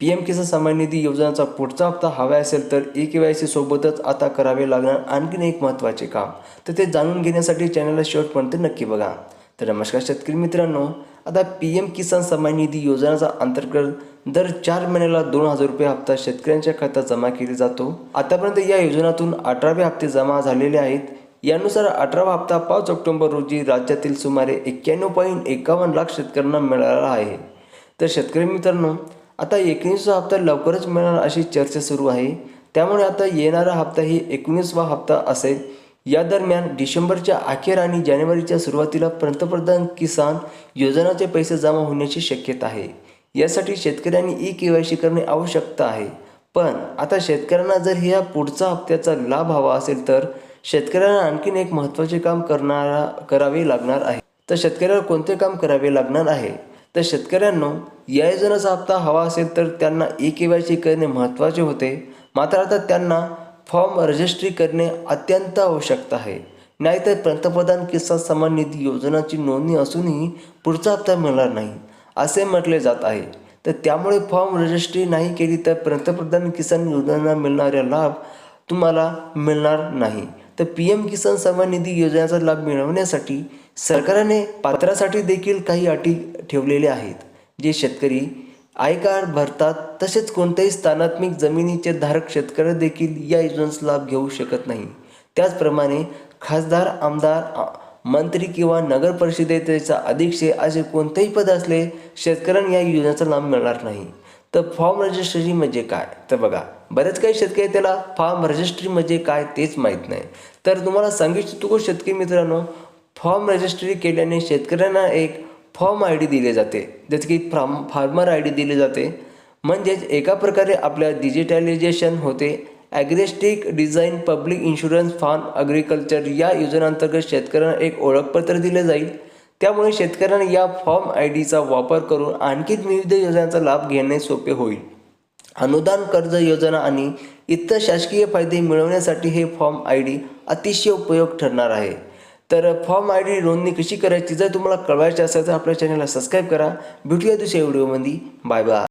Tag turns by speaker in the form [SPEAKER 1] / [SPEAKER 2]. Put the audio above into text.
[SPEAKER 1] PM किसान सन्मान निधी योजनेचा पुढचा हप्ता हवा असेल तर KYC सोबतच आता करावे लागणार आणखीन एक महत्त्वाचे काम, तर ते जाणून घेण्यासाठी चॅनलला शेवटपर्यंत नक्की बघा. तर नमस्कार शेतकरी मित्रांनो, आता PM किसान सन्मान निधी योजनेचा अंतर्गत दर 4 महिन्याला 2,000 रुपये हप्ता शेतकऱ्यांच्या खात्यात जमा केला जातो. आतापर्यंत या योजनेतून 18 हप्ते जमा झालेले आहेत. यानुसार 18वा हप्ता 5 ऑक्टोबर रोजी राज्यातील सुमारे 91.51 लाख शेतकऱ्यांना मिळाला आहे. तर शेतकरी मित्रांनो, आता 19वा हप्ता लवकरच मिळणार अशी चर्चा सुरू आहे. त्यामुळे आता येणारा हप्ता ही 19वा हप्ता असेल. या दरम्यान डिसेंबरच्या अखेर आणि जानेवारीच्या सुरुवातीला पंतप्रधान किसान योजनाचे पैसे जमा होण्याची शक्यता आहे. यासाठी शेतकऱ्यांनी KYC करणे आवश्यक आहे. पण आता शेतकऱ्यांना जर या पुढचा हप्त्याचा लाभ हवा असेल तर शेतकऱ्यांना आणखीन एक महत्त्वाचे काम करावे लागणार आहे. तर शेतकऱ्याला कोणते काम करावे लागणार आहे? तर शेतकऱ्यांनो, या योजनेचा हप्ता हवा असेल तर त्यांना KYC करणे महत्त्वाचे होते. मात्र आता त्यांना फॉर्म रजिस्ट्री करणे अत्यंत आवश्यक आहे. नाहीतर पंतप्रधान किसान सन्मान निधी योजनेची नोंदणी असूनही पुढचा हप्ता मिळणार नाही असे म्हटले जात आहे. तर त्यामुळे फॉर्म रजिस्ट्री नाही केली तर पंतप्रधान किसान योजनेला मिळणारा लाभ तुम्हाला मिळणार नाही. तर PM किसान सन्मान निधी योजनेचा लाभ मिळवण्यासाठी सरकारने पात्रासाठी देखील काही अटी ठेवलेल्या आहेत. जे शेतकरी आयकर भरतात तसेच कोणत्याही स्थानात्मिक जमिनीचे धारक शेतकरी देखील या योजनेचा लाभ घेऊ शकत नाही. त्याचप्रमाणे खासदार, आमदार, मंत्री किंवा नगर परिषदेचा अध्यक्ष असे कोणतेही पद असले शेतकऱ्यांना या योजनेचा लाभ मिळणार नाही. तर फॉर्म रजिस्ट्री म्हणजे काय? तर बघा, बरेच काही शेतकरी त्याला फॉर्म रजिस्ट्री म्हणजे काय तेच माहीत नाही. तर तुम्हाला सांगितलं शेतकरी मित्रांनो, फॉर्म रजिस्ट्री केल्याने शेतकऱ्यांना एक फॉर्म ID दिले जाते, जसे की फार्मर ID दिले जाते. म्हणजेच एका प्रकारे आपल्या डिजिटलायझेशन होते. AgriStack design public insurance farm agriculture या योजनेअंतर्गत शेतकऱ्यांना एक ओळखपत्र दिले जाईल. त्यामुळे शेतकऱ्यांना या फॉर्म IDचा वापर करून आणखी विविध योजनांचा लाभ घेणे सोपे होईल. अनुदान, कर्ज योजना आणि इतर शासकीय फायदे मिळवण्यासाठी हे फॉर्म ID अतिशय उपयोग ठरणार आहे. तर फॉर्म ID नोंदणी कशी करायची जर तुम्हाला कळवायची असेल तर आपल्या चॅनलला सबस्क्राईब करा. भेटूया दुसऱ्या व्हिडिओमध्ये. Bye bye.